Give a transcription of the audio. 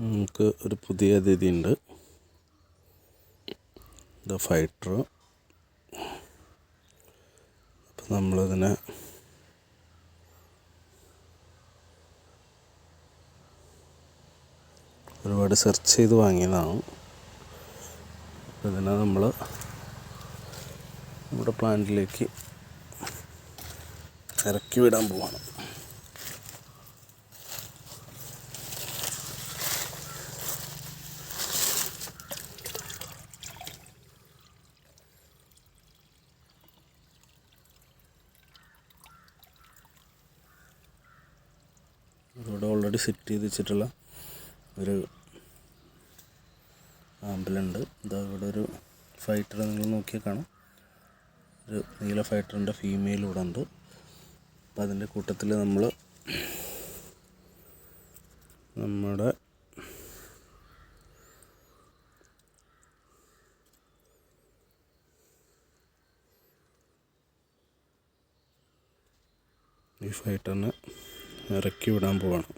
നമുക്ക് ഒരു പുതിയ അതിഥി ഉണ്ട്. The fighter. അപ്പം നമ്മളിതിനെ ഒരുപാട് സെർച്ച് ചെയ്ത് വാങ്ങിയതാണ്. ഇതിനെ നമ്മൾ നമ്മുടെ പ്ലാന്റിലേക്ക് ഇറക്കി വിടാൻ പോവാണ്. ഇവിടെ ഓൾറെഡി സെറ്റ് ചെയ്ത് വെച്ചിട്ടുള്ള ഒരു ആമ്പലുണ്ട്. ഇതാ ഇവിടെ ഒരു ഫൈറ്റർ നിങ്ങൾ നോക്കിയാൽ കാണാം. ഒരു നീല ഫൈറ്ററിൻ്റെ ഫീമെയിൽ ഇവിടെ ഉണ്ട്. അപ്പം അതിൻ്റെ കൂട്ടത്തിൽ നമ്മുടെ ഈ ഫൈറ്ററിനെ ഇറക്കി വിടാൻ പോവാണ്.